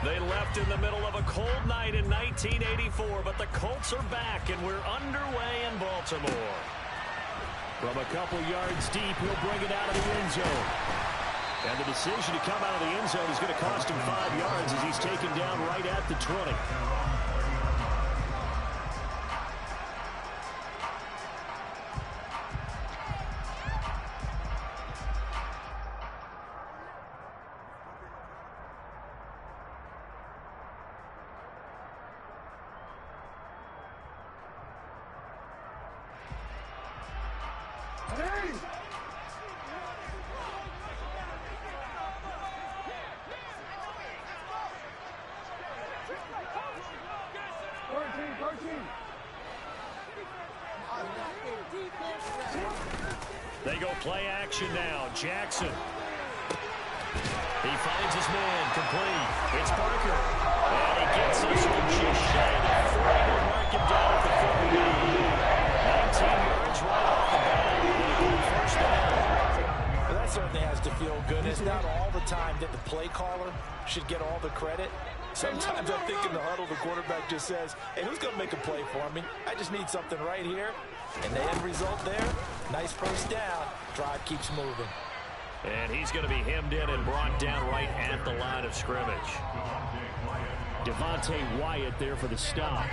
They left in the middle of a cold night in 1984, but the Colts are back, and we're underway in Baltimore. From a couple yards deep, he'll bring it out of the end zone. And the decision to come out of the end zone is going to cost him 5 yards as he's taken down right at the 20. They go play action now. Jackson. He finds his man. Complete. It's Parker. And he gets this one just shy of the 40 to mark him down at the 49. 19 yards right off the bat. First down. Well, that certainly has to feel good. It's not all the time that the play caller should get all the credit. Sometimes I think in the huddle, the quarterback just says, hey, who's going to make a play for me? I just need something right here. And the end result there, nice first down. Drive keeps moving. And he's going to be hemmed in and brought down right at the line of scrimmage. Devontae Wyatt there for the stop.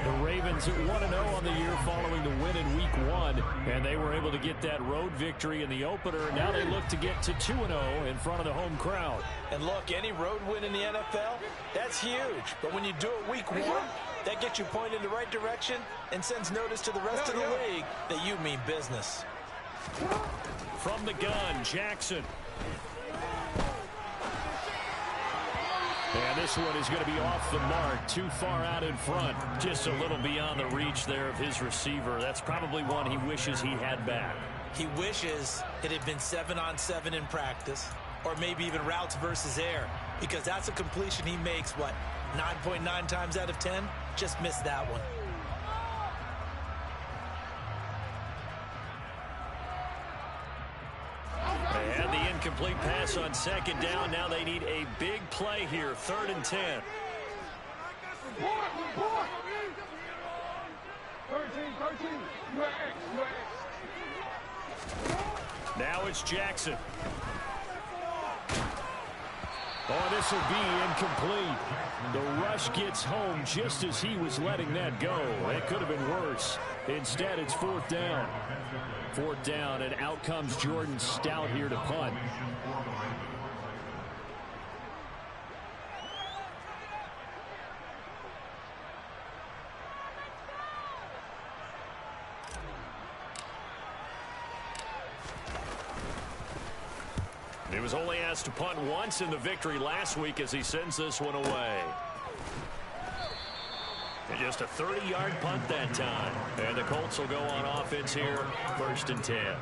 The Ravens at 1-0 on the year following the win in Week 1, and they were able to get that road victory in the opener. Now they look to get to 2-0 in front of the home crowd. And look, any road win in the NFL, that's huge. But when you do it Week 1, that gets you pointed in the right direction and sends notice to the rest of the league that you mean business. From the gun, Jackson. And this one is going to be off the mark, too far out in front, just a little beyond the reach there of his receiver. That's probably one he wishes he had back. He wishes it had been 7-on-7 in practice, or maybe even routes versus air, because that's a completion he makes, 9.9 times out of 10? Just missed that one. They had the incomplete pass on second down. Now they need a big play here, 3rd and 10. 13. Now it's Jackson. Oh, this will be incomplete. The rush gets home just as he was letting that go. It could have been worse. Instead, it's 4th down. 4th down, and out comes Jordan Stout here to punt. He was only asked to punt once in the victory last week as he sends this one away. And just a 30-yard punt that time. And the Colts will go on offense here, 1st and 10.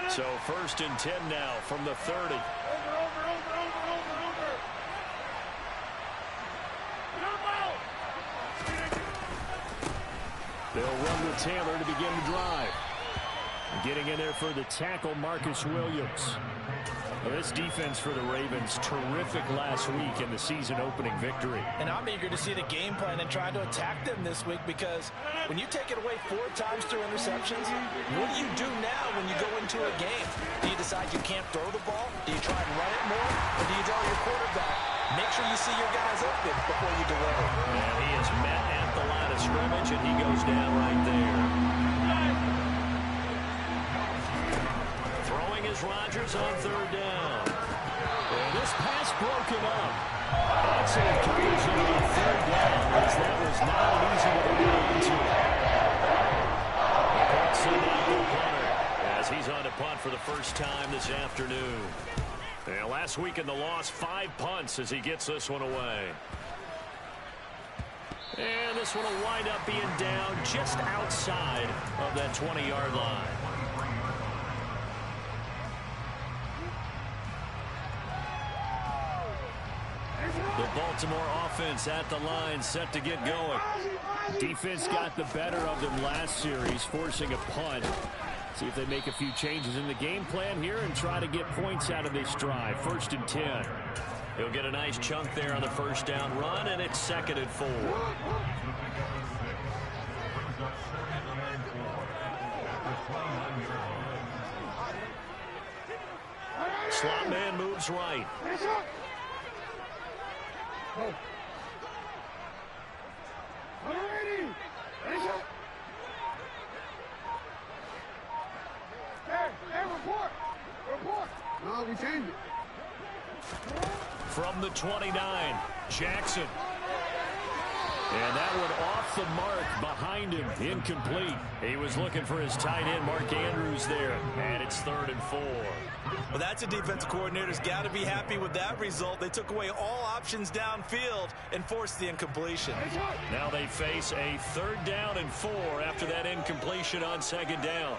So 1st and 10 now from the 30. They'll run with Taylor to begin the drive. Getting in there for the tackle, Marcus Williams. Well, this defense for the Ravens, terrific last week in the season-opening victory. And I'm eager to see the game plan and try to attack them this week, because when you take it away 4 times through interceptions, what do you do now when you go into a game? Do you decide you can't throw the ball? Do you try and run it more? Or do you draw your quarterback? Make sure you see your guys open before you deliver. And he is met at the line of scrimmage, and he goes down right there. Throwing is Rodgers on 3rd down. And this pass broken up. Excellent coverage on 3rd down, as that was not an easy one to get into. The Colts send out the punter as he's on to punt for the first time this afternoon. And last week in the loss, 5 punts as he gets this one away. And this one will wind up being down just outside of that 20-yard line. The Baltimore offense at the line, set to get going. Defense got the better of them last series, forcing a punt. See if they make a few changes in the game plan here and try to get points out of this drive. 1st and 10. He'll get a nice chunk there on the first down run, and it's 2nd and 4. Slot man moves right. No, we changed it. From the 29, Jackson. And that one off the mark behind him, incomplete. He was looking for his tight end, Mark Andrews, there. And it's 3rd and 4. Well, that's a defensive coordinator's got to be happy with that result. They took away all options downfield and forced the incompletion. Now they face a 3rd down and 4 after that incompletion on 2nd down.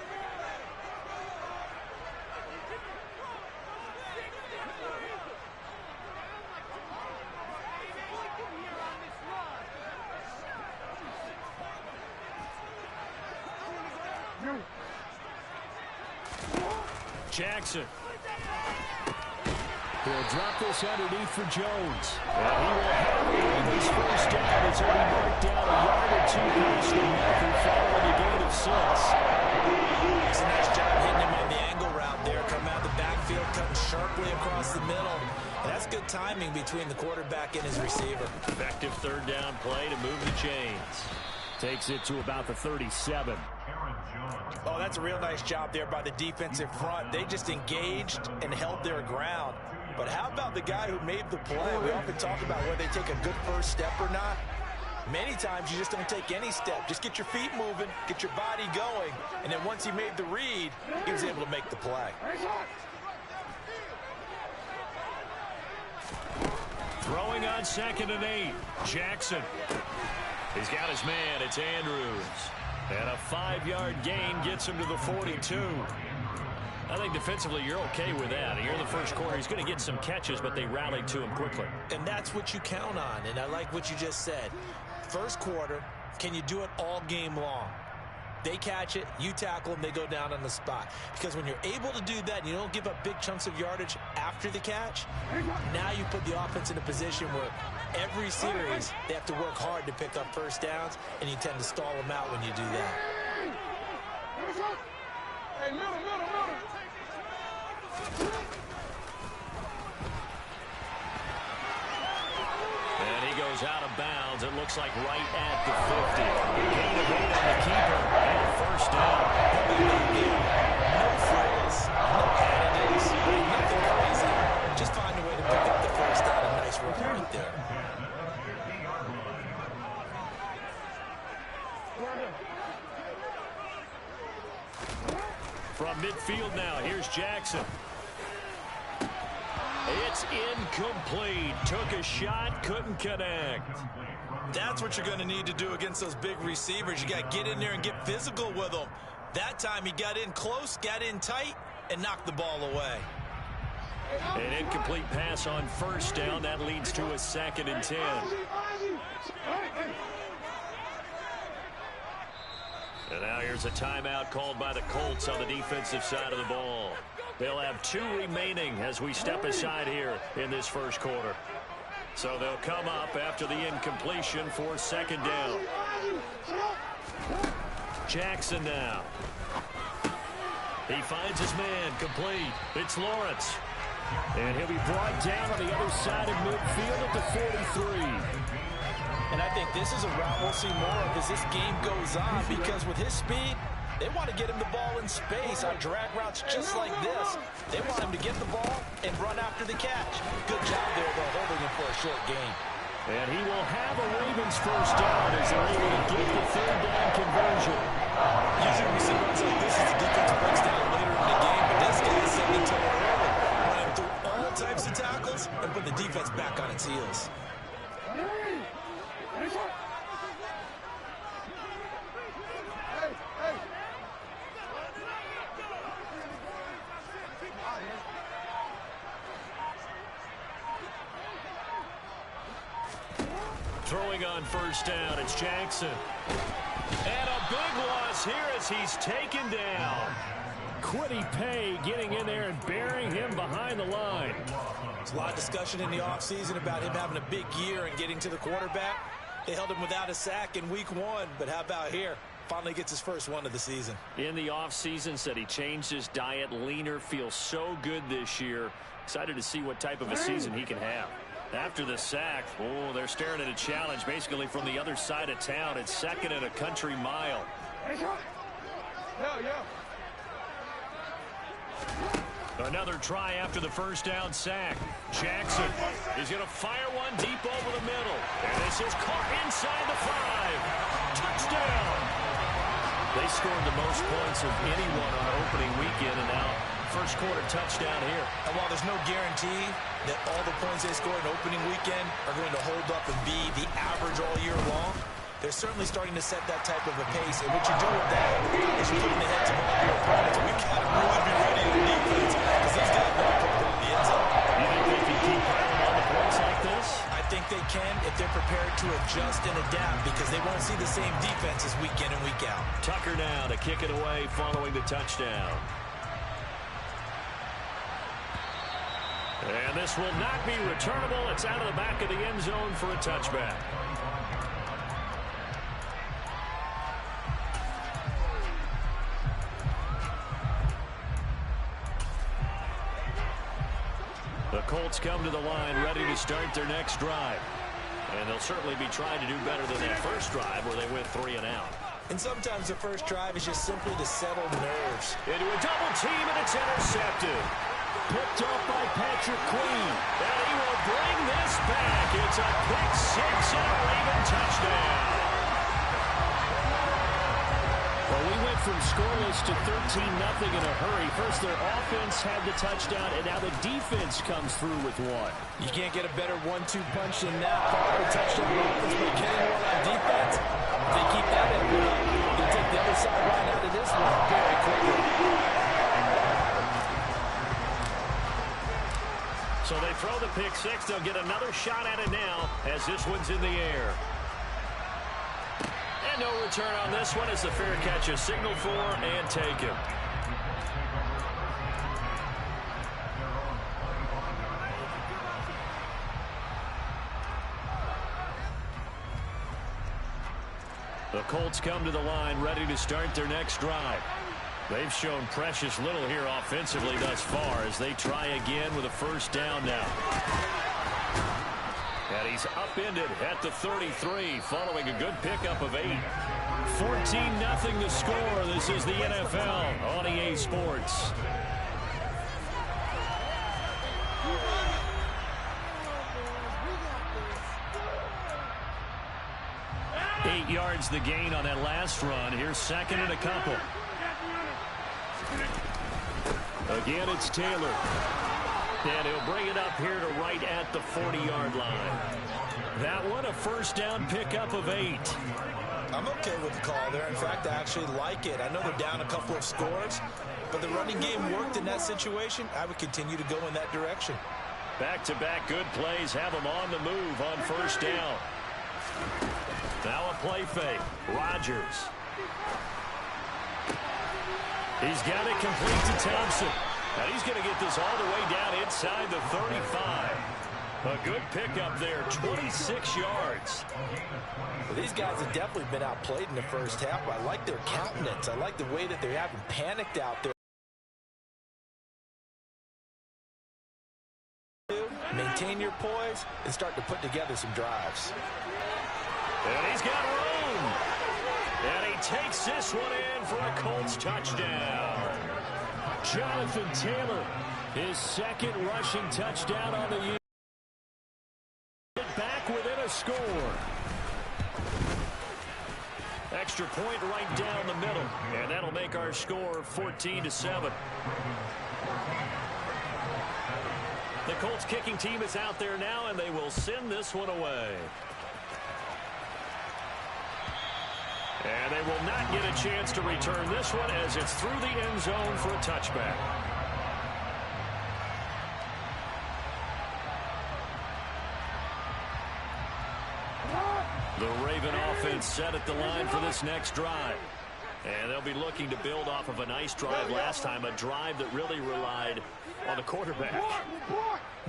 Jackson. He'll drop this underneath for Jones. And he will have this first down. It's already marked down a yard or 2 past the marker following a gain of 6. It's a nice job hitting him on the angle route there. Coming out the backfield, cutting sharply across the middle. And that's good timing between the quarterback and his receiver. Effective 3rd down play to move the chains. Takes it to about the 37. Oh, that's a real nice job there by the defensive front. They just engaged and held their ground. But how about the guy who made the play? We often talk about whether they take a good first step or not. Many times you just don't take any step. Just get your feet moving, get your body going, and then once he made the read, he was able to make the play. Throwing on 2nd and 8. Jackson. He's got his man. It's Andrews. And a 5-yard gain gets him to the 42. I think defensively you're okay with that. Here in the first quarter, he's going to get some catches, but they rallied to him quickly. And that's what you count on, and I like what you just said. First quarter, can you do it all game long? They catch it, you tackle them, they go down on the spot. Because when you're able to do that and you don't give up big chunks of yardage after the catch, now you put the offense in a position where every series they have to work hard to pick up first downs, and you tend to stall them out when you do that. And he goes out of bounds. It looks like right at the 50. Gain of 8 on the keeper. And a first down. No frills, no additives, nothing crazy. Just find a way to pick up the first down. A nice run right there. From midfield now, here's Jackson. It's incomplete. Took a shot, couldn't connect. That's what you're going to need to do against those big receivers. You got to get in there and get physical with them. That time he got in close, got in tight, and knocked the ball away. An incomplete pass on first down. That leads to a 2nd and 10. And now here's a timeout called by the Colts on the defensive side of the ball. They'll have 2 remaining as we step aside here in this first quarter. So they'll come up after the incompletion for 2nd down. Jackson now. He finds his man, complete. It's Lawrence. And he'll be brought down on the other side of midfield at the 43. And I think this is a route we'll see more of as this game goes on, because with his speed, they want to get him the ball in space on drag routes just like this. They want him to get the ball and run after the catch. Good job there, though, holding him for a short gain. And he will have a Ravens first down as they're able to get the 3rd down conversion. Usually we see runs like this as the defense breaks down later in the game, but this guy sending it to it early, running through all types of tackles and put the defense back on its heels. Throwing on first down, it's Jackson. And a big loss here as he's taken down. Quiddy Pay getting in there and burying him behind the line. There's a lot of discussion in the offseason about him having a big year and getting to the quarterback. They held him without a sack in week 1, but how about here? Finally gets his first one of the season. In the offseason, said he changed his diet, leaner, feels so good this year. Excited to see what type of a season he can have. After the sack, oh, they're staring at a challenge basically from the other side of town. It's second and a country mile. Another try after the first down sack. Jackson is going to fire one deep over the middle. And this is caught inside the 5. Touchdown. They scored the most points of anyone on opening weekend, and now first quarter touchdown here. And while there's no guarantee that all the points they score in opening weekend are going to hold up and be the average all year long, they're certainly starting to set that type of a pace. And what you do with that is you put in the heads of all of your opponents. We've got to really be ready on defense because these guys want to put the end zone. You think they can keep piling on the points like this? I think they can if they're prepared to adjust and adapt because they won't see the same defenses week in and week out. Tucker now to kick it away following the touchdown. And this will not be returnable. It's out of the back of the end zone for a touchback. The Colts come to the line ready to start their next drive. And they'll certainly be trying to do better than that first drive where they went 3 and out. And sometimes the first drive is just simply to settle nerves. Into a double team, and it's intercepted. Picked off by Patrick Queen. And he will bring this back. It's a pick 6 and a Raven touchdown. Well, we went from scoreless to 13-0 in a hurry. First, their offense had the touchdown, and now the defense comes through with one. You can't get a better 1-2 punch than that. Follow the touchdown offense, but getting one on defense. If they keep that up, they'll take the other side right out of this one very quickly. So they throw the pick 6. They'll get another shot at it now as this one's in the air. And no return on this one as the fair catch is signaled for and taken. The Colts come to the line ready to start their next drive. They've shown precious little here offensively thus far as they try again with a first down now. And he's upended at the 33 following a good pickup of 8. 14-0 the score. This is the NFL on EA Sports. Eight yards the gain on that last run. Here's second and a couple. Again, it's Taylor. And he'll bring it up here to right at the 40-yard line. That one, a first down pickup of 8. I'm okay with the call there. In fact, I actually like it. I know they're down a couple of scores, but the running game worked in that situation. I would continue to go in that direction. Back-to-back good plays have them on the move on first down. Now a play fake. Rodgers. He's got it complete to Thompson. And he's going to get this all the way down inside the 35. A good pickup there, 26 yards. Well, these guys have definitely been outplayed in the first half. I like their countenance. I like the way that they haven't panicked out there. Maintain your poise and start to put together some drives. And he's got room. And he takes this one in for a Colts touchdown. Jonathan Taylor, his second rushing touchdown on the year. Back within a score. Extra point right down the middle. And that'll make our score 14-7. The Colts kicking team is out there now, and they will send this one away. And they will not get a chance to return this one as it's through the end zone for a touchback. The Raven offense set at the line for this next drive. And they'll be looking to build off of a nice drive last time, a drive that really relied on the quarterback.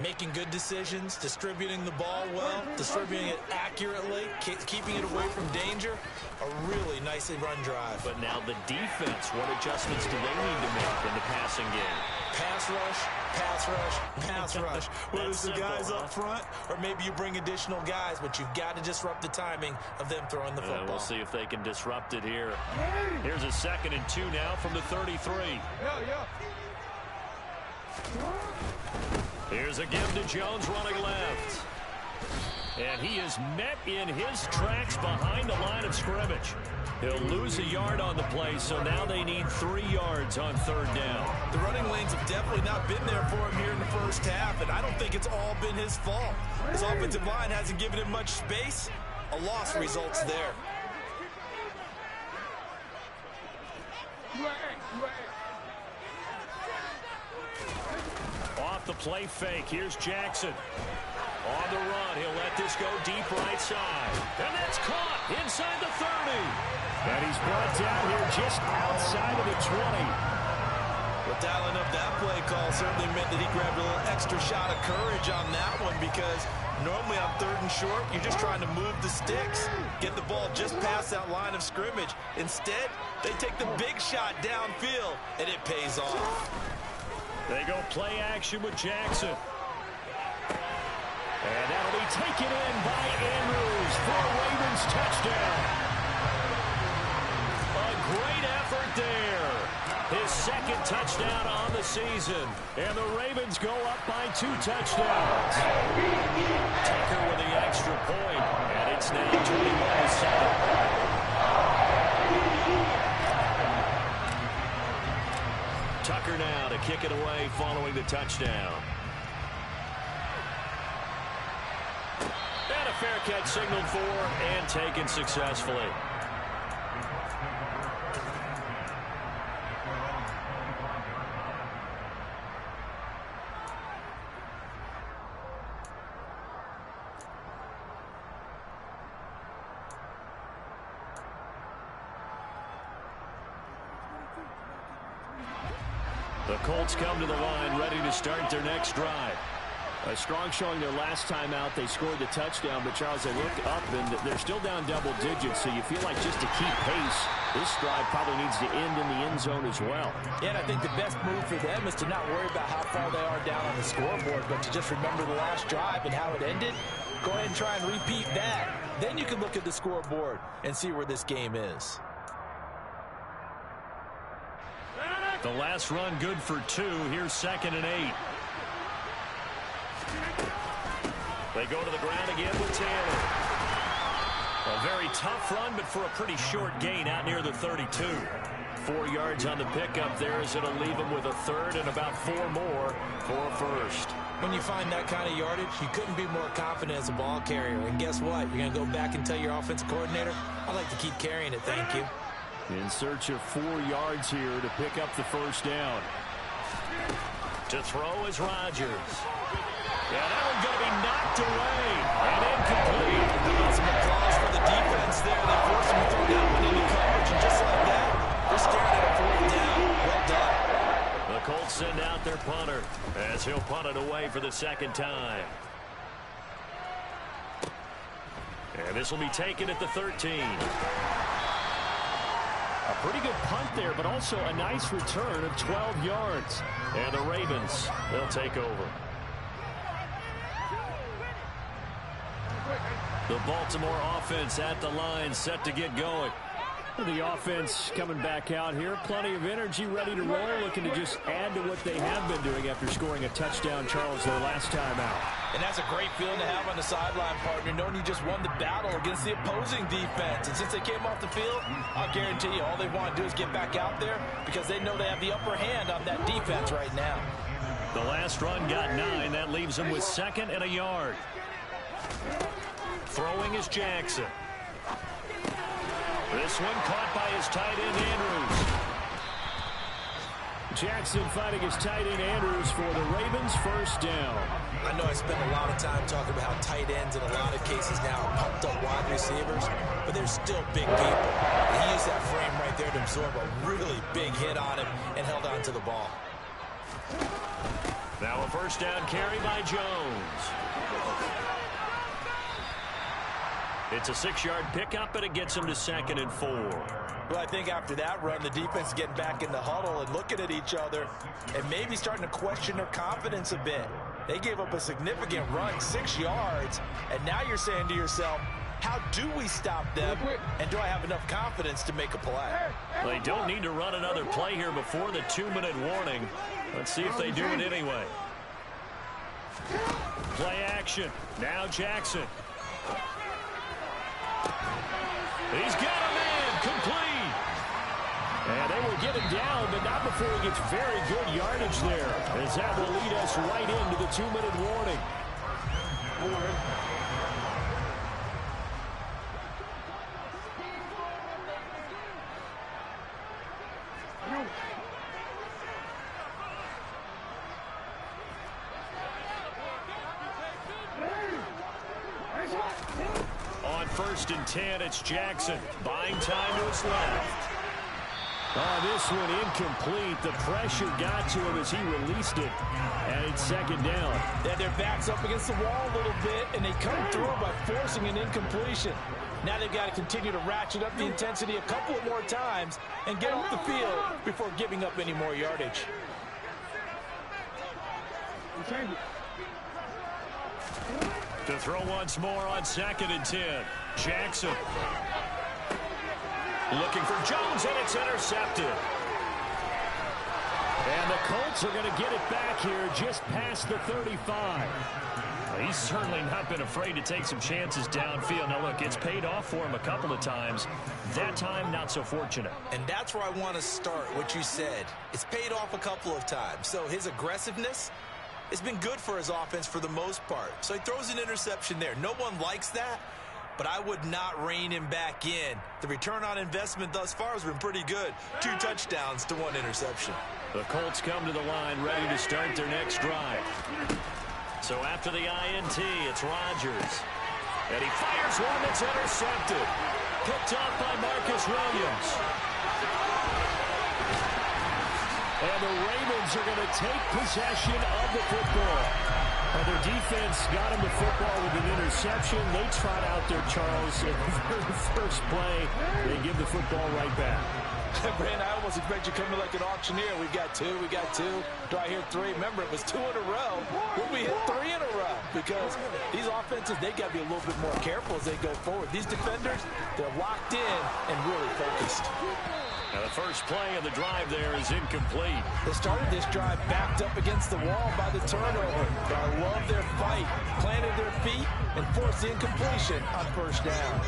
Making good decisions, distributing the ball well, distributing it accurately, keeping it away from danger. A really nicely run drive. But now the defense, what adjustments do they need to make in the passing game? Pass rush, pass rush, pass rush. Whether it's the guys up front or maybe you bring additional guys, but you've got to disrupt the timing of them throwing the football. We'll see if they can disrupt it here. Here's a 2nd and 2 now from the 33. Here's a give to Jones running left. And he is met in his tracks behind the line of scrimmage. He'll lose a yard on the play, so now they need 3 yards on 3rd down. The running lanes have definitely not been there for him here in the first half, and I don't think it's all been his fault. His offensive line hasn't given him much space. A loss results there. Off the play fake, here's Jackson. On the run, he'll let this go deep right side. And that's caught inside the 30. And he's brought down here just outside of the 20. Well, dialing up that play call certainly meant that he grabbed a little extra shot of courage on that one, because normally on 3rd and short, you're just trying to move the sticks, get the ball just past that line of scrimmage. Instead, they take the big shot downfield, and it pays off. They go play action with Jackson. And that'll be taken in by Andrews for a Ravens touchdown. A great effort there. His 2nd touchdown on the season. And the Ravens go up by 2 touchdowns. Tucker with the extra point. And it's now 21-7. Tucker now to kick it away following the touchdown. And a fair catch signaled for and taken successfully. The Colts come to the line, ready to start their next drive. A strong showing their last time out. They scored the touchdown, but Charles, they look up and they're still down double digits, so you feel like just to keep pace, this drive probably needs to end in the end zone as well. Yeah, and I think the best move for them is to not worry about how far they are down on the scoreboard, but to just remember the last drive and how it ended. Go ahead and try and repeat that. Then you can look at the scoreboard and see where this game is. The last run good for 2. Here's 2nd and 8. They go to the ground again with Taylor. A very tough run, but for a pretty short gain out near the 32. 4 yards on the pickup there, as it'll leave him with a 3rd and about 4 more for a 1st. When you find that kind of yardage, you couldn't be more confident as a ball carrier. And guess what? You're going to go back and tell your offensive coordinator, I'd like to keep carrying it, thank you. In search of 4 yards here to pick up the 1st down. To throw is Rodgers. Yeah, that one's going to be knocked away and incomplete. Some applause for the defense there. They forced him to throw that one into coverage, and just like that, they're staring at a 4th down. Well done. The Colts send out their punter as he'll punt it away for the 2nd time. And this will be taken at the 13. A pretty good punt there, but also a nice return of 12 yards. And the Ravens, they'll take over. The Baltimore offense at the line, set to get going. The offense coming back out here. Plenty of energy, ready to roll, looking to just add to what they have been doing after scoring a touchdown, Charles, their last time out. And that's a great feeling to have on the sideline, partner, knowing you just won the battle against the opposing defense. And since they came off the field, I'll guarantee you all they want to do is get back out there because they know they have the upper hand on that defense right now. The last run got 9. That leaves them with 2nd and a yard. Throwing is Jackson. This one caught by his tight end, Andrews. Jackson fighting his tight end, Andrews, for the Ravens' 1st down. I know I spend a lot of time talking about how tight ends in a lot of cases now are pumped up wide receivers, but they're still big people. And he used that frame right there to absorb a really big hit on him and held on to the ball. Now a first down carry by Jones. It's a 6-yard pickup, and it gets him to 2nd and 4. Well, I think after that run, the defense is getting back in the huddle and looking at each other and maybe starting to question their confidence a bit. They gave up a significant run, 6 yards, and now you're saying to yourself, how do we stop them, and do I have enough confidence to make a play? They don't need to run another play here before the 2-minute warning. Let's see if they do it anyway. Play action. Now Jackson. He's got a man complete. And they will get him down, but not before he gets very good yardage there, as that will lead us right into the 2-minute warning. On 1st and 10, it's Jackson. Buying time to his left. Oh, this one incomplete. The pressure got to him as he released it. And it's 2nd down. Yeah, their back's up against the wall a little bit, and they come through by forcing an incompletion. Now they've got to continue to ratchet up the intensity a couple of more times and get off the field before giving up any more yardage. To throw once more on 2nd and 10. Jackson. Looking for Jones, and it's intercepted. And the Colts are going to get it back here just past the 35. He's certainly not been afraid to take some chances downfield. Now, look, it's paid off for him a couple of times. That time, not so fortunate. And that's where I want to start, what you said. It's paid off a couple of times. So his aggressiveness has been good for his offense for the most part. So he throws an interception there. No one likes that, but I would not rein him back in. The return on investment thus far has been pretty good. 2 touchdowns to 1 interception. The Colts come to the line ready to start their next drive. So after the INT, it's Rodgers. And he fires one that's intercepted. Picked off by Marcus Williams. And the Ravens are going to take possession of the football. Their defense got him the football with an interception. They trot out there, Charles, in the very first play. They give the football right back. Brand, I almost expect you coming like an auctioneer. We got 2, we got 2. Do I hear 3? Remember, it was 2 in a row. Will we hit 3 in a row? Because these offenses, they got to be a little bit more careful as they go forward. These defenders, they're locked in and really focused. Now the first play of the drive there is incomplete. They started this drive backed up against the wall by the turnover. But I love their fight, planted their feet, and forced the incompletion on 1st down.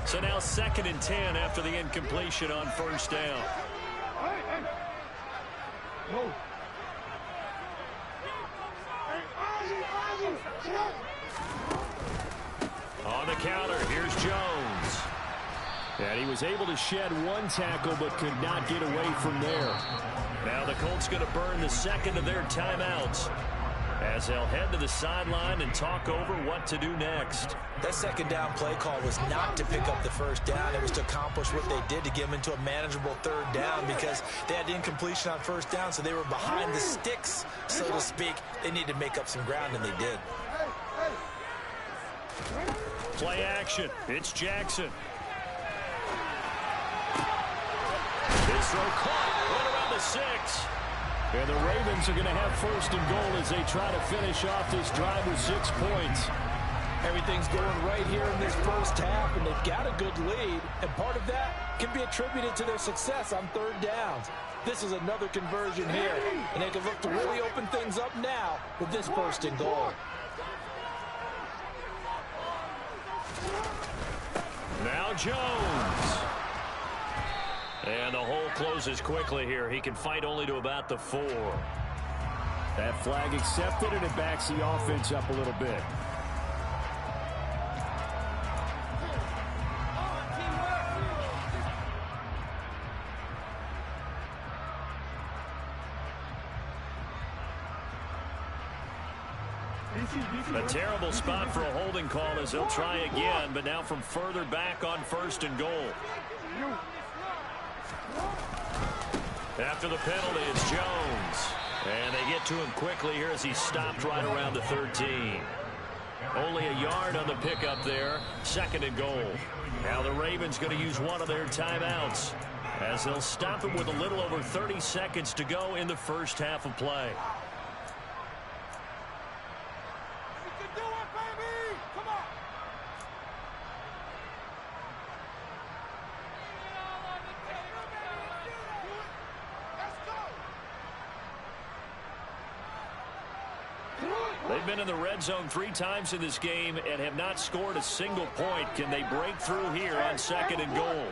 So now 2nd and 10 after the incompletion on 1st down. On the counter, here's Jones. And he was able to shed 1 tackle but could not get away from there. Now the Colts going to burn the 2nd of their timeouts as they'll head to the sideline and talk over what to do next. That 2nd down play call was not to pick up the 1st down. It was to accomplish what they did to get them into a manageable 3rd down because they had incompletion on 1st down, so they were behind the sticks, so to speak. They needed to make up some ground, and they did. Play action. It's Jackson. This throw caught right around the 6. And the Ravens are going to have 1st and goal as they try to finish off this drive with 6 points. Everything's going right here in this 1st half, and they've got a good lead. And part of that can be attributed to their success on 3rd downs. This is another conversion here, and they can look to really open things up now with this 1st and goal. Now Jones. And the hole closes quickly here. He can fight only to about the 4. That flag accepted, and it backs the offense up a little bit. A terrible spot for a holding call as they'll try again, but now from further back on 1st and goal. After the penalty, it's Jones. And they get to him quickly here as he's stopped right around the 13. Only a yard on the pickup there. 2nd and goal. Now the Ravens going to use one of their timeouts as they'll stop him with a little over 30 seconds to go in the first half of play. They've been in the red zone 3 times in this game and have not scored a single point. Can they break through here on 2nd and goal?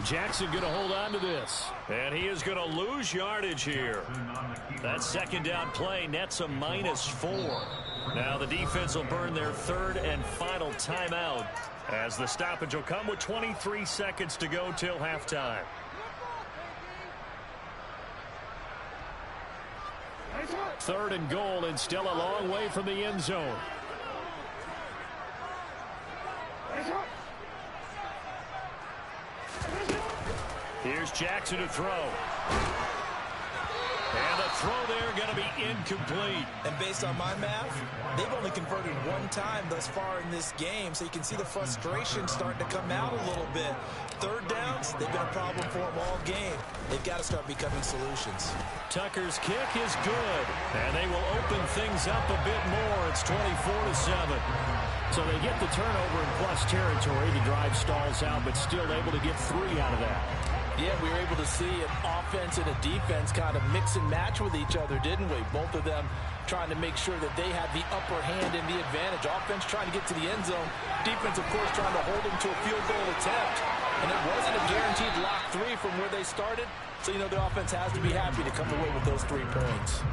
Jackson going to hold on to this. And he is going to lose yardage here. That 2nd down play nets a -4. Now the defense will burn their 3rd and final timeout, as the stoppage will come with 23 seconds to go till halftime. Third and goal, and still a long way from the end zone. Here's Jackson to throw. And the throw there going to be incomplete. And based on my math, they've only converted 1 time thus far in this game, so you can see the frustration starting to come out a little bit. 3rd downs, they've been a problem for them all game. They've got to start becoming solutions. Tucker's kick is good, and they will open things up a bit more. It's 24-7. So they get the turnover in plus territory. The drive stalls out, but still able to get 3 out of that. Yeah, we were able to see an offense and a defense kind of mix and match with each other, didn't we? Both of them trying to make sure that they had the upper hand and the advantage. Offense trying to get to the end zone. Defense, of course, trying to hold them to a field goal attempt. And it wasn't a guaranteed lock 3 from where they started. So, you know, the offense has to be happy to come away with those 3 points.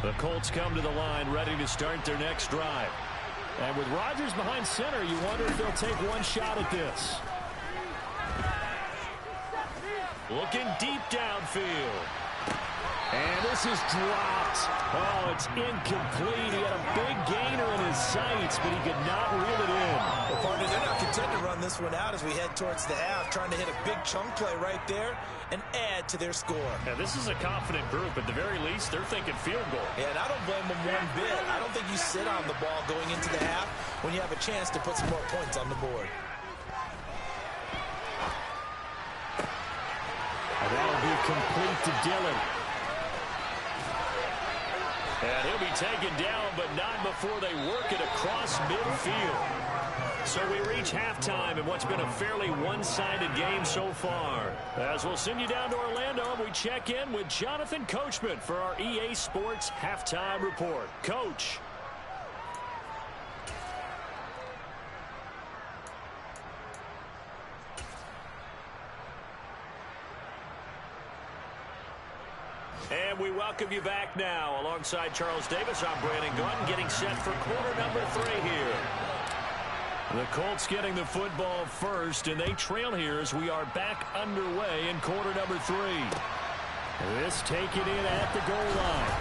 The Colts come to the line, ready to start their next drive. And with Rodgers behind center, you wonder if they'll take one shot at this. Looking deep downfield. And this is dropped. Oh, it's incomplete. He had a big gainer in his sights, but he could not reel it in. Well, partner, they're not content to run this one out as we head towards the half, trying to hit a big chunk play right there and add to their score. Now, this is a confident group. At the very least, they're thinking field goal. Yeah, and I don't blame them one bit. I don't think you sit on the ball going into the half when you have a chance to put some more points on the board. And that'll be complete to Dillon. And he'll be taken down, but not before they work it across midfield. So we reach halftime in what's been a fairly one-sided game so far. As we'll send you down to Orlando, and we check in with Jonathan Coachman for our EA Sports Halftime Report. Coach. And we welcome you back now. Alongside Charles Davis, I'm Brandon Gunn, getting set for quarter number 3 here. The Colts getting the football first, and they trail here as we are back underway in quarter number 3. This taken in at the goal line.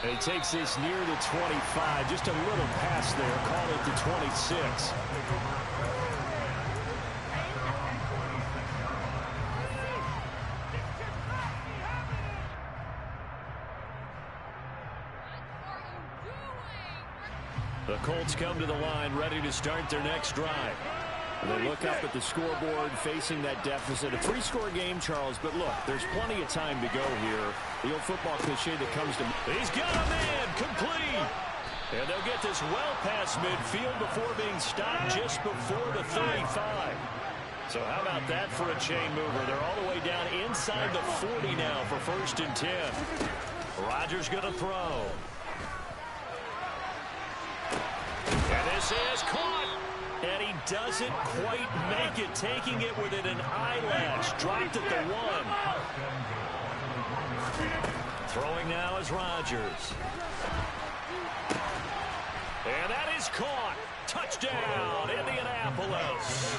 And he takes this near the 25. Just a little pass there. Call it the 26. The Colts come to the line, ready to start their next drive. They look up at the scoreboard, facing that deficit. A 3-score game, Charles, but look, there's plenty of time to go here. The old football cliche that comes to... He's got a man, complete! And they'll get this well past midfield before being stopped just before the 35. So how about that for a chain mover? They're all the way down inside the 40 now for 1st and 10. Rodgers going to throw. And this is caught. And he doesn't quite make it, taking it within an eyelash. Dropped at the 1. Throwing now is Rodgers. And that is caught. Touchdown, Indianapolis.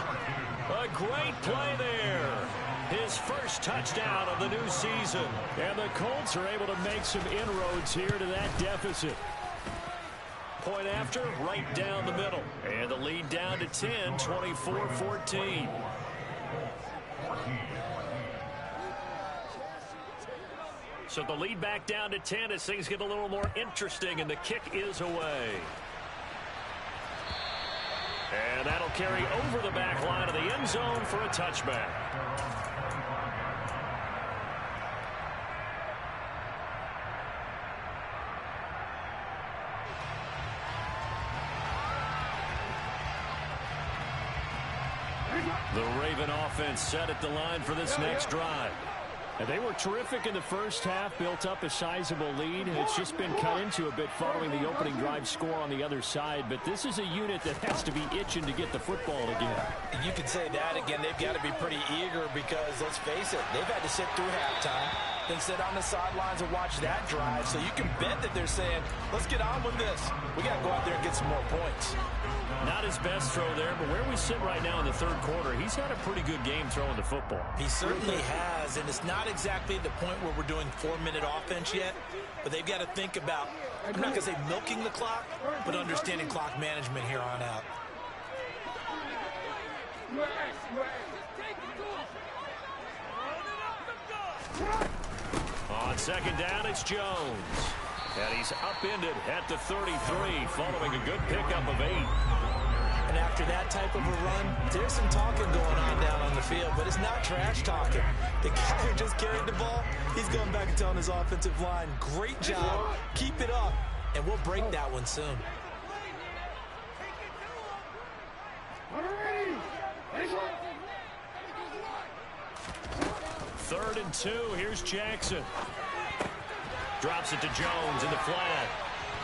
A great play there. His first touchdown of the new season. And the Colts are able to make some inroads here to that deficit. Point after, right down the middle. And the lead down to 10, 24-14. So the lead back down to 10 as things get a little more interesting, and the kick is away. And that'll carry over the back line of the end zone for a touchback. The Raven offense set at the line for this next drive. And they were terrific in the first half, built up a sizable lead, and it's just been cut into a bit following the opening drive score on the other side. But this is a unit that has to be itching to get the football again. You could say that again. They've got to be pretty eager because, let's face it, they've had to sit through halftime, then sit on the sidelines and watch that drive. So you can bet that they're saying, let's get on with this. We got to go out there and get some more points. Not his best throw there, but where we sit right now in the third quarter, he's had a pretty good game throwing the football. He certainly has, and it's not exactly the point where we're doing 4-minute offense yet, but they've got to think about, I'm not going to say milking the clock, but understanding clock management here on out. On second down, it's Jones. And he's upended at the 33 following a good pickup of 8. And after that type of a run, there's some talking going on down on the field, but it's not trash talking. The guy who just carried the ball, he's going back and telling his offensive line, great job, keep it up, and we'll break that one soon. Third and 2, here's Jackson. Drops it to Jones in the flat.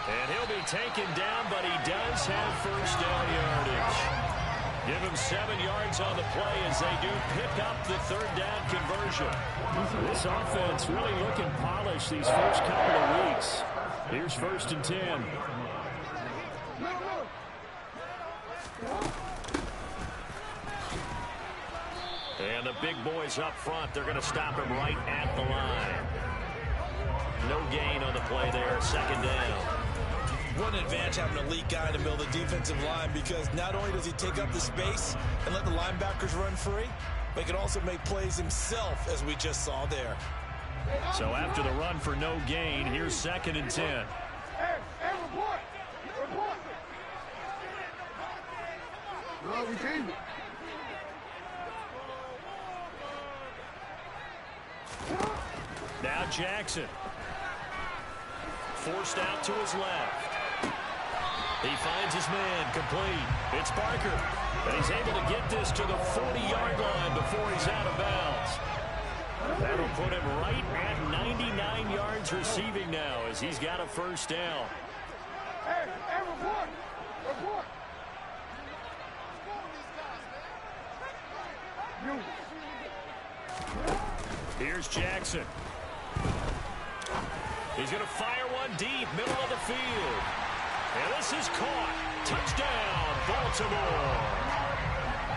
And he'll be taken down, but he does have first down yardage. Give him 7 yards on the play as they do pick up the third down conversion. This offense really looking polished these first couple of weeks. Here's 1st and 10. And the big boys up front, they're going to stop him right at the line. No gain on the play there, second down. What an advantage having an elite guy in the middle of the defensive line, because not only does he take up the space and let the linebackers run free, but he can also make plays himself, as we just saw there. So after the run for no gain, here's 2nd and 10. Hey, report! Report! No, we changed it. Now Jackson. Forced out to his left. He finds his man complete. It's Parker. And he's able to get this to the 40-yard line before he's out of bounds. That'll put him right at 99 yards receiving now as he's got a first down. Hey, report! Report! Here's Jackson. He's going to fire one deep, middle of the field. And this is caught. Touchdown, Baltimore.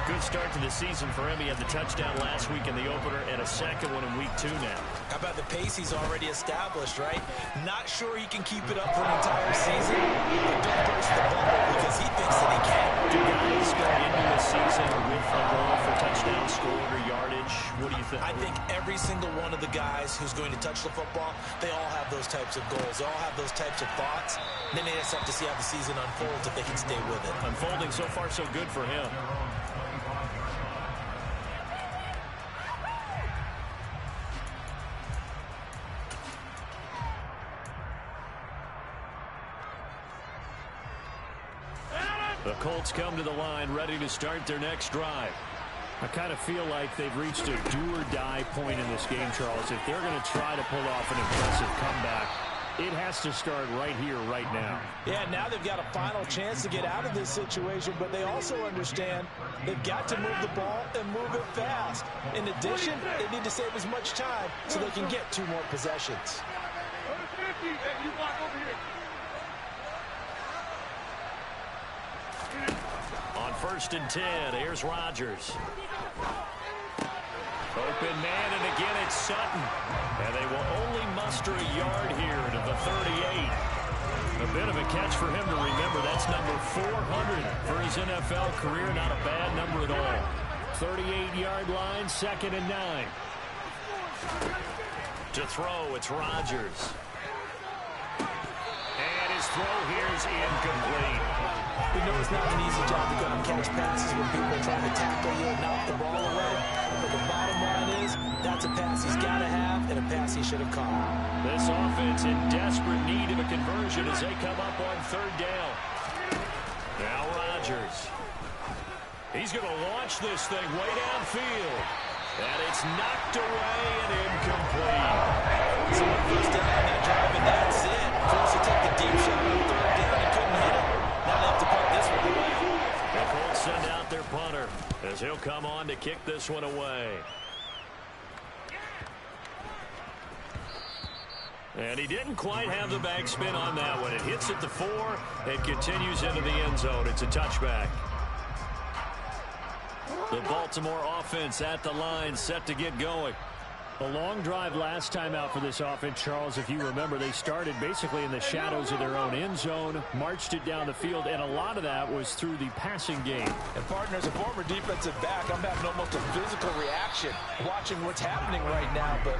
Good start to the season for him. He had the touchdown last week in the opener and a second one in week 2 now. How about the pace he's already established, right? Not sure he can keep it up for an entire season, but don't burst the bubble because he thinks that he can. Do guys go into the season with a goal for touchdown scored or yardage? What do you think? I think every single one of the guys who's going to touch the football, they all have those types of goals. They all have those types of thoughts. Then they just have to see how the season unfolds if they can stay with it. Unfolding so far so good for him. The Colts come to the line ready to start their next drive. I kind of feel like they've reached a do-or-die point in this game, Charles. If they're going to try to pull off an impressive comeback, it has to start right here, right now. Yeah, now they've got a final chance to get out of this situation, but they also understand they've got to move the ball and move it fast. In addition, they need to save as much time so they can get 2 more possessions. On 1st and 10, here's Rodgers. Open man, and again it's Sutton. And they will only muster a yard here to the 38. A bit of a catch for him to remember. That's number 400 for his NFL career. Not a bad number at all. 38-yard line, 2nd and 9. To throw, it's Rodgers. And his throw here is incomplete. We know it's not an easy job to go and catch passes when people are trying to tackle you and knock the ball away. But the bottom line is, that's a pass he's got to have and a pass he should have caught. This offense in desperate need of a conversion as they come up on 3rd down. Now Rodgers. He's going to launch this thing way downfield. And it's knocked away and incomplete. So the first down on that drive, and that's it. Forced to take the deep shot on 3rd down and couldn't hit it. Now they have to punt this one away. The Colts send out their punter as he'll come on to kick this one away. And he didn't quite have the backspin on that one. It hits at the 4 and continues into the end zone. It's a touchback. The Baltimore offense at the line, set to get going. A long drive last time out for this offense, Charles. If you remember, they started basically in the shadows of their own end zone, marched it down the field, and a lot of that was through the passing game. And, partner, as a former defensive back, I'm having almost a physical reaction watching what's happening right now. But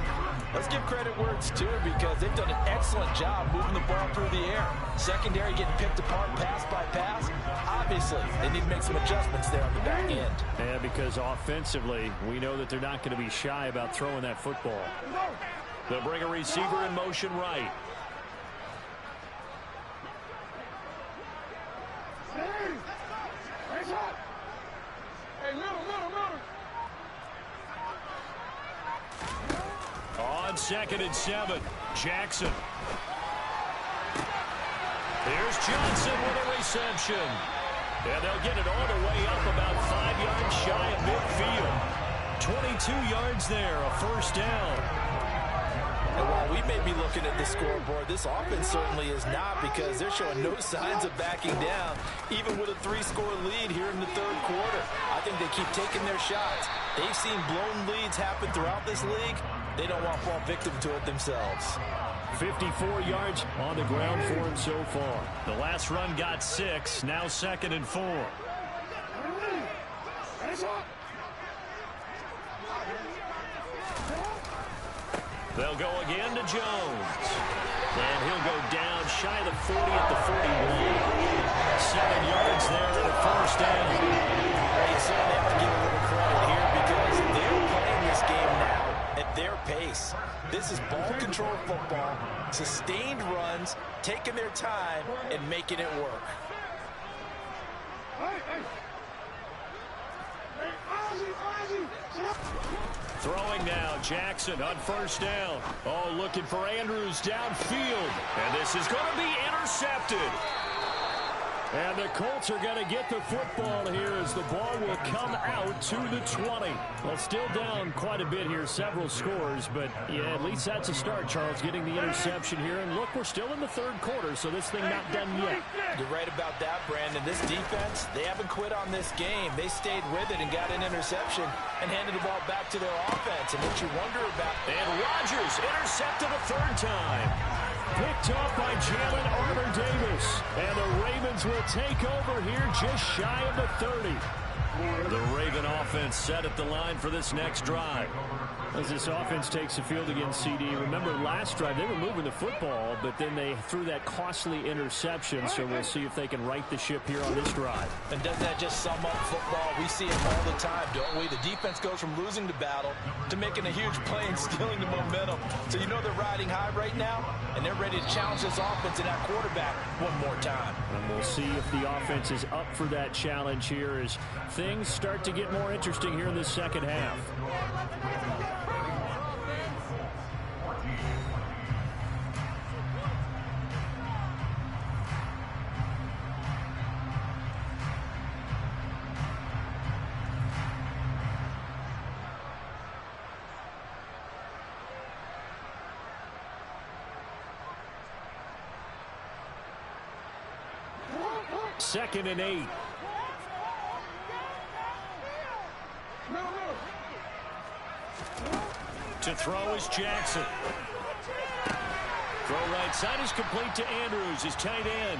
let's give credit where it's due because they've done an excellent job moving the ball through the air. Secondary getting picked apart pass by pass. Obviously, they need to make some adjustments there on the back end. Yeah, because offensively, we know that they're not going to be shy about throwing that football. They'll bring a receiver in motion right. On 2nd and 7, Jackson. Here's Johnson with a reception. And they'll get it all the way up about 5 yards shy of midfield. 22 yards there, a 1st down. And while we may be looking at the scoreboard, this offense certainly is not because they're showing no signs of backing down, even with a 3-score lead here in the 3rd quarter. I think they keep taking their shots. They've seen blown leads happen throughout this league. They don't want to fall victim to it themselves. 54 yards on the ground for him so far. The last run got 6, now 2nd and 4. They'll go again to Jones. And he'll go down shy of the 40 at the 41. 7 yards there and a 1st down. They certainly have to give a little credit here because they're playing this game now at their pace. This is ball control football, sustained runs, taking their time, and making it work. Throwing now, Jackson on 1st down. Oh, looking for Andrews downfield. And this is going to be intercepted. And the Colts are going to get the football here as the ball will come out to the 20. Well, still down quite a bit here, several scores, but yeah, at least that's a start, Charles, getting the interception here. And look, we're still in the 3rd quarter, so this thing not done yet. You're right about that, Brandon. This defense, they haven't quit on this game. They stayed with it and got an interception and handed the ball back to their offense. And what you wonder about... And Rodgers intercepted a 3rd time. Picked off by Jalen Armour-Davis. And the Ravens will take over here just shy of the 30. The Raven offense set at the line for this next drive. As this offense takes the field against CD, remember last drive they were moving the football, but then they threw that costly interception, so we'll see if they can right the ship here on this drive. And doesn't that just sum up football? We see it all the time, don't we? The defense goes from losing the battle to making a huge play and stealing the momentum. So you know they're riding high right now, and they're ready to challenge this offense and that quarterback one more time. And we'll see if the offense is up for that challenge here as things start to get more interesting here in the second half. Second and 8. To throw is Jackson. Throw right side is complete to Andrews, his tight end.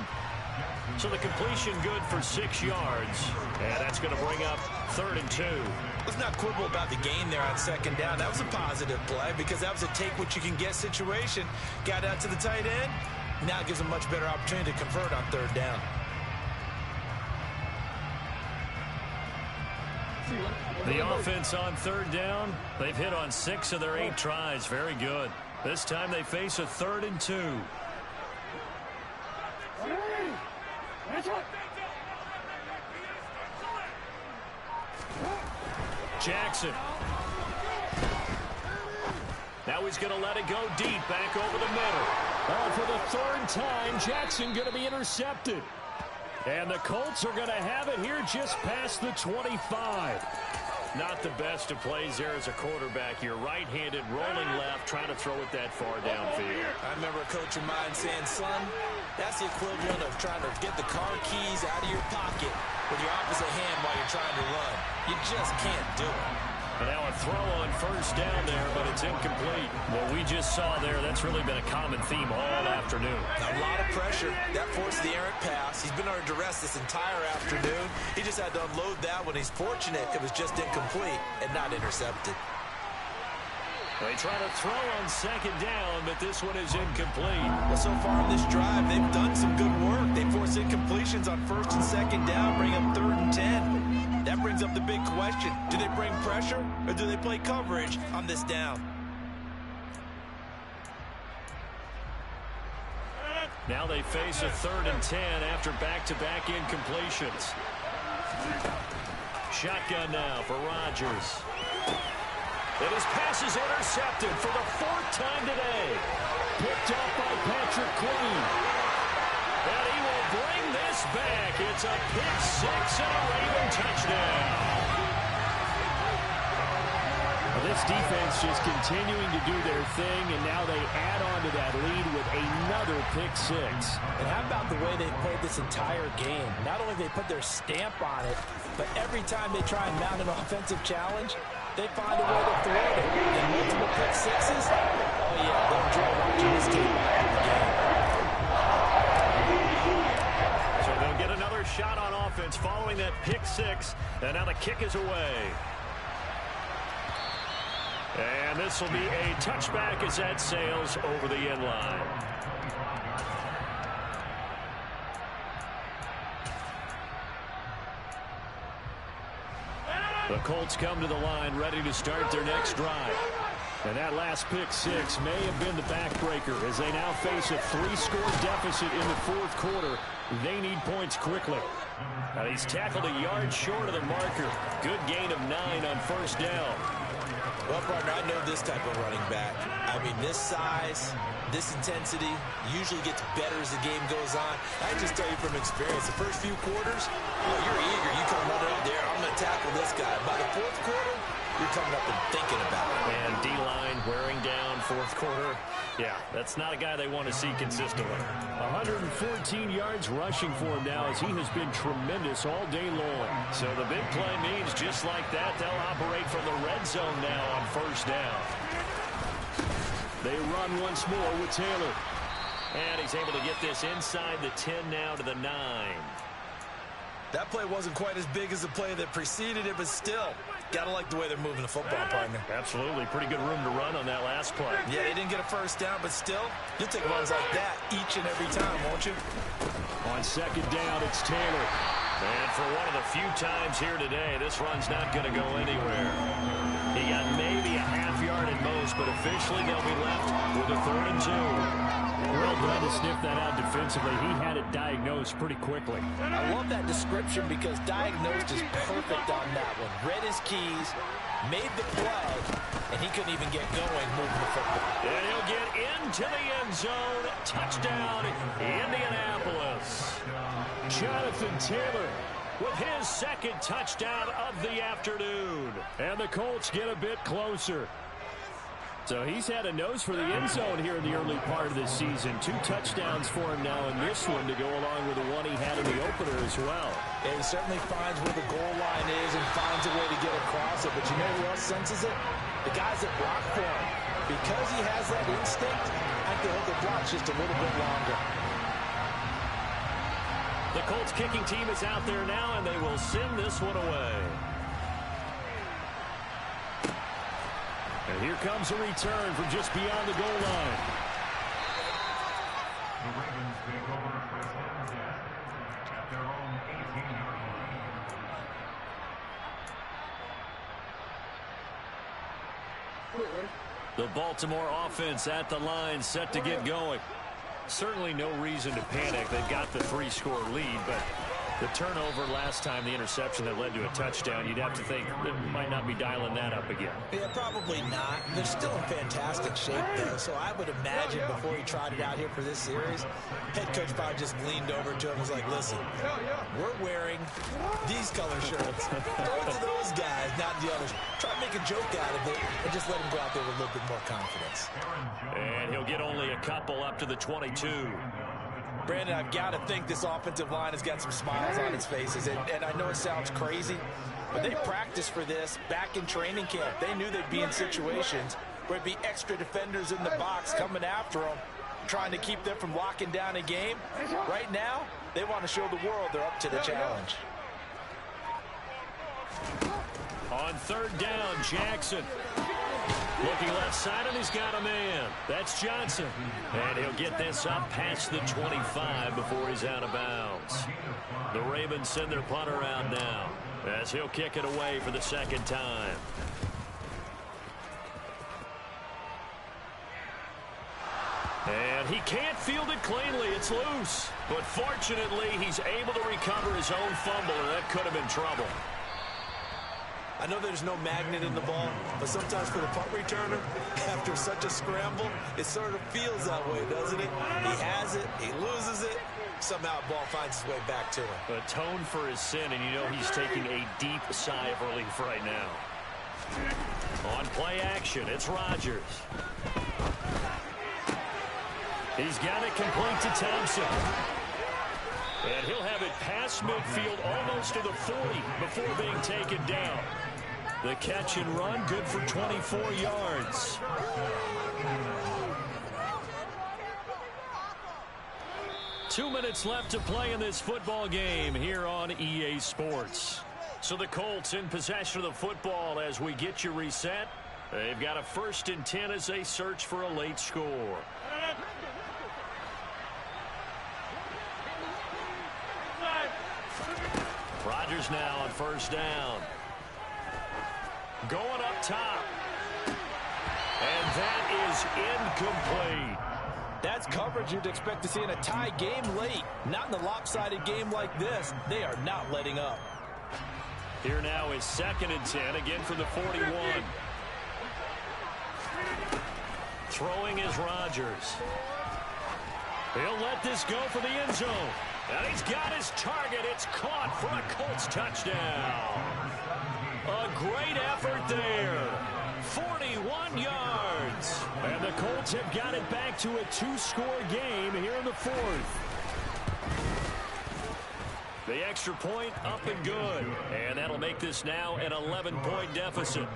So the completion good for 6 yards. And that's going to bring up 3rd and 2. Let's not quibble about the gain there on second down. That was a positive play because that was a take-what-you-can-get situation. Got out to the tight end. Now it gives a much better opportunity to convert on 3rd down. The offense on 3rd down, they've hit on 6 of their 8 tries. Very good. This time they face a 3rd and 2. Jackson. Now he's going to let it go deep, back over the middle. For the 3rd time, Jackson going to be intercepted. And the Colts are going to have it here just past the 25. Not the best of plays there as a quarterback. You're right-handed, rolling left, trying to throw it that far downfield. I remember a coach of mine saying, son, that's the equivalent of trying to get the car keys out of your pocket with your opposite hand while you're trying to run. You just can't do it. And now a throw on 1st down there, but it's incomplete. What we just saw there, that's really been a common theme all afternoon. A lot of pressure. That forced the errant pass. He's been under duress this entire afternoon. He just had to unload that one. He's fortunate it was just incomplete and not intercepted. They try to throw on 2nd down, but this one is incomplete. Well, so far in this drive, they've done some good work. They force incompletions on 1st and 2nd down, bring up 3rd and 10. That brings up the big question. Do they bring pressure or do they play coverage on this down? Now they face a 3rd and 10 after back-to-back incompletions. Shotgun now for Rodgers. And his pass is intercepted for the 4th time today. Picked up by Patrick Queen. And he will bring this back. It's a pick 6 and a Raven touchdown. This defense just continuing to do their thing, and now they add on to that lead with another pick 6. And how about the way they played this entire game? Not only they put their stamp on it, but every time they try and mount an offensive challenge, they find a way to thwart it. And multiple pick 6s, oh yeah, they'll enjoy watching this team back in the game. So they'll get another shot on offense following that pick 6, and now the kick is away. And this will be a touchback as that sails over the end line. The Colts come to the line ready to start their next drive. And that last pick 6 may have been the backbreaker as they now face a 3-score deficit in the 4th quarter. They need points quickly. Now he's tackled a yard short of the marker. Good gain of 9 on 1st down. Well, partner, I know this type of running back. I mean, this size, this intensity usually gets better as the game goes on. I just tell you from experience, the first few quarters, you're eager. You come running out there, I'm going to tackle this guy. By the 4th quarter, you're coming up and thinking about it. And D-line wearing down 4th quarter. Yeah, that's not a guy they want to see consistently. 114 yards rushing for him now as he has been tremendous all day long. So the big play means just like that, they'll operate from the red zone now on 1st down. They run once more with Taylor. And he's able to get this inside the 10 now to the 9. That play wasn't quite as big as the play that preceded it, but still, got to like the way they're moving the football, partner. Absolutely. Pretty good room to run on that last play. Yeah, they didn't get a first down, but still, you'll take runs like that each and every time, won't you? On second down, it's Taylor. And for one of the few times here today, this run's not going to go anywhere. He got maybe a half yard at most, but officially they'll be left with a 3rd and 2. Well done to sniff that out defensively. He had it diagnosed pretty quickly. I love that description because diagnosed is perfect on that one. Read his keys, made the play, and he couldn't even get going moving the football. And he'll get into the end zone. Touchdown, Indianapolis. Jonathan Taylor with his 2nd touchdown of the afternoon. And the Colts get a bit closer. So he's had a nose for the end zone here in the early part of this season. 2 touchdowns for him now in this one to go along with the one he had in the opener as well. Yeah, he certainly finds where the goal line is and finds a way to get across it. But you know who else senses it? The guys that block for him. Because he has that instinct, I think they'll hold the blocks just a little bit longer. The Colts kicking team is out there now, and they will send this one away. And here comes a return from just beyond the goal line. The Ravens take over for 7 yards at their own 18-yard line. The Baltimore offense at the line, set to get going. Certainly no reason to panic. They've got the 3-score lead, but the turnover last time, the interception that led to a touchdown, you'd have to think they might not be dialing that up again. Yeah, probably not. They're still in fantastic shape, though, so I would imagine before he tried it out here for this series, head coach probably just leaned over to him and was like, listen, we're wearing these color shirts. Throw it to those guys, not the others. Try to make a joke out of it and just let him go out there with a little bit more confidence. And he'll get only a couple up to the 22. Brandon, I've got to think this offensive line has got some smiles on its faces. And I know it sounds crazy, but they practiced for this back in training camp. They knew they'd be in situations where it'd be extra defenders in the box coming after them, trying to keep them from locking down a game. Right now, they want to show the world they're up to the challenge. On 3rd down, Jackson. Looking left side, and he's got a man. That's Johnson. And he'll get this up past the 25 before he's out of bounds. The Ravens send their punter out now as he'll kick it away for the 2nd time. And he can't field it cleanly. It's loose. But fortunately, he's able to recover his own fumble, and that could have been trouble. I know there's no magnet in the ball, but sometimes for the punt returner, after such a scramble, it sort of feels that way, doesn't it? He has it, he loses it, somehow the ball finds its way back to him. Atone for his sin, and you know he's taking a deep sigh of relief right now. On play action, it's Rodgers. He's got it complete to Thompson. And he'll have it past midfield almost to the 40 before being taken down. The catch and run, good for 24 yards. Two minutes left to play in this football game here on EA Sports. So the Colts in possession of the football as we get you reset. They've got a 1st and 10 as they search for a late score. Rodgers now on 1st down. Going up top. And that is incomplete. That's coverage you'd expect to see in a tie game late. Not in a lopsided game like this. They are not letting up. Here now is 2nd and 10, again from the 41. Throwing is Rodgers. He'll let this go for the end zone. And he's got his target. It's caught for a Colts touchdown. A great effort there. 41 yards. And the Colts have got it back to a 2-score game here in the 4th. The extra point up and good. And that'll make this now an 11-point deficit.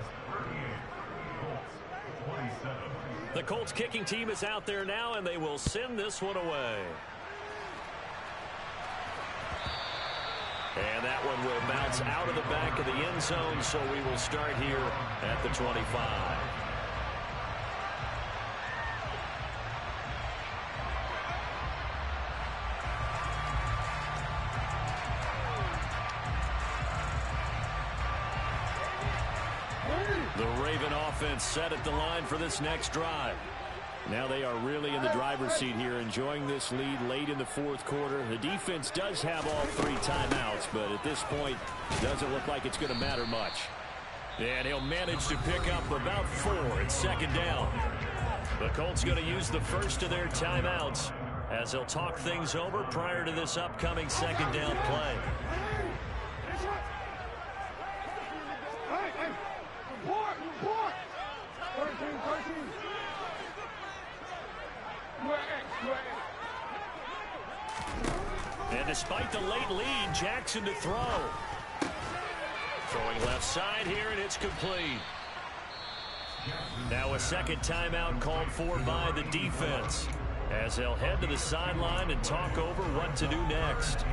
The Colts kicking team is out there now, and they will send this one away. And that one will bounce out of the back of the end zone, so we will start here at the 25. The Raven offense set at the line for this next drive. Now they are really in the driver's seat here, enjoying this lead late in the fourth quarter. The defense does have all 3 timeouts, but at this point, it doesn't look like it's going to matter much. And he'll manage to pick up about 4 at second down. The Colts going to use the first of their timeouts as they'll talk things over prior to this upcoming second down play. And despite the late lead, Jackson to throw. Throwing left side here, and it's complete. Now a second timeout called for by the defense as they'll head to the sideline and talk over what to do next.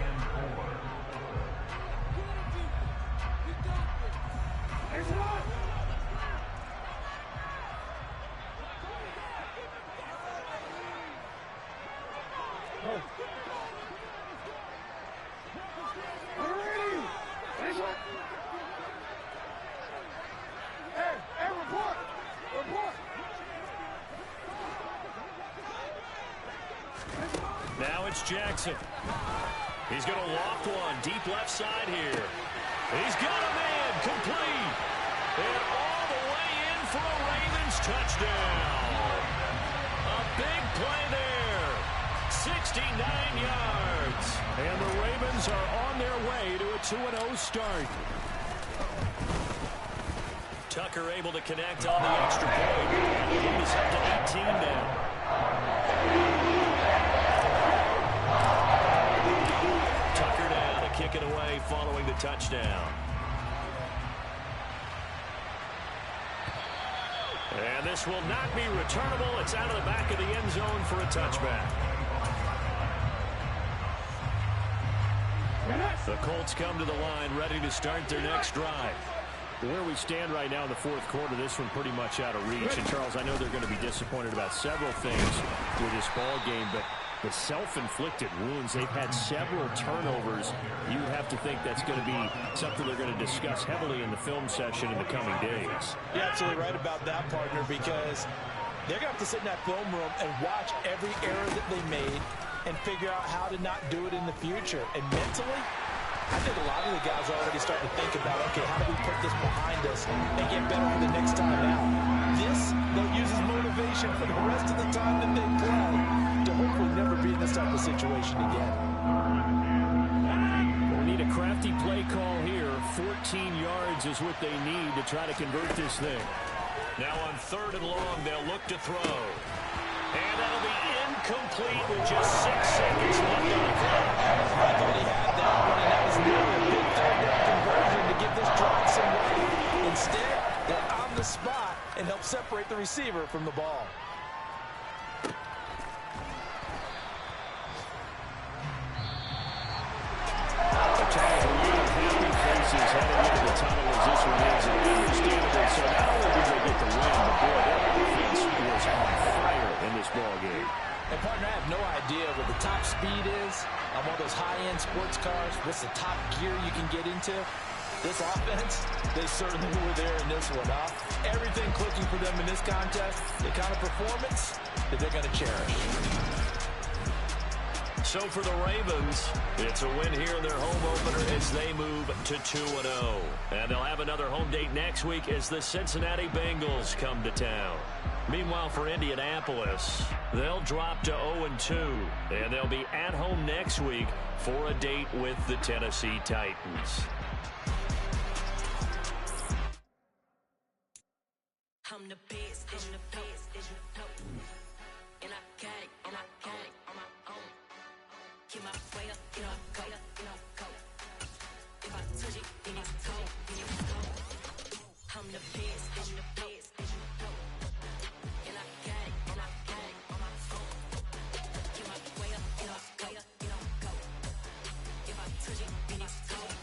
Now it's Jackson. He's going to loft one deep left side here. He's got a man complete. And all the way in for a Ravens touchdown. A big play there. 69 yards. And the Ravens are on their way to a 2-0 start. Tucker able to connect on the extra point. The lead is up to 18 now. Tucker down to kick it away following the touchdown. And this will not be returnable. It's out of the back of the end zone for a touchback. The Colts come to the line ready to start their next drive. Where we stand right now in the fourth quarter, this one pretty much out of reach. And, Charles, I know they're going to be disappointed about several things with this ball game, but the self-inflicted wounds, they've had several turnovers. You have to think that's going to be something they're going to discuss heavily in the film session in the coming days. You're absolutely right about that, partner, because they're going to have to sit in that film room and watch every error that they made and figure out how to not do it in the future. And mentally, I think a lot of the guys are already starting to think about, okay, how do we put this behind us and get better for the next time out? This, they'll use as motivation for the rest of the time that they play to hopefully never be in this type of situation again. We'll need a crafty play call here. 14 yards is what they need to try to convert this thing. Now on 3rd and long, they'll look to throw. And that'll be incomplete with just 6 seconds left on the clock. I thought he had that one, and that was nearly a big 3rd-down conversion to give this drive some life. Instead, they're on the spot and help separate the receiver from the ball. Faces heading into the tunnel as this one is, and understandably so. Not only did they get the win, but boy, their offense was on fire in this ball game. And partner, I have no idea what the top speed is on one of those high-end sports cars. What's the top gear you can get into? This offense, they certainly were there in this one, huh? Everything clicking for them in this contest, the kind of performance that they're going to cherish. So for the Ravens, it's a win here in their home opener as they move to 2-0. And they'll have another home date next week as the Cincinnati Bengals come to town. Meanwhile, for Indianapolis, they'll drop to 0-2. And they'll be at home next week for a date with the Tennessee Titans. I'm the best, I'm the best, and I got it, on my own. Get my way up, get up, go. If I touch it, then it's cold, I'm the best, and I got it, on my own. Get my way up, get up, go. If I touch it, then it's cold.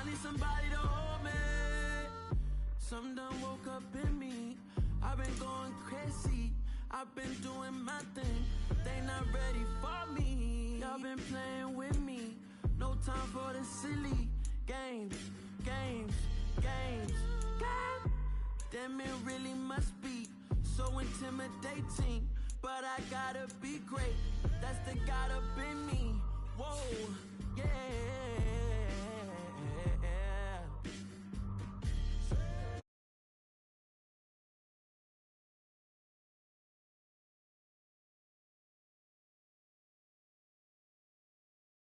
I need somebody to hold me. Something done woke up in me. I've been going crazy. I've been doing my thing. They not ready for me. Y'all been playing with me. No time for the silly games, games, games, games. Damn, it really must be so intimidating. But I gotta be great. That's the God up in me. Whoa, yeah.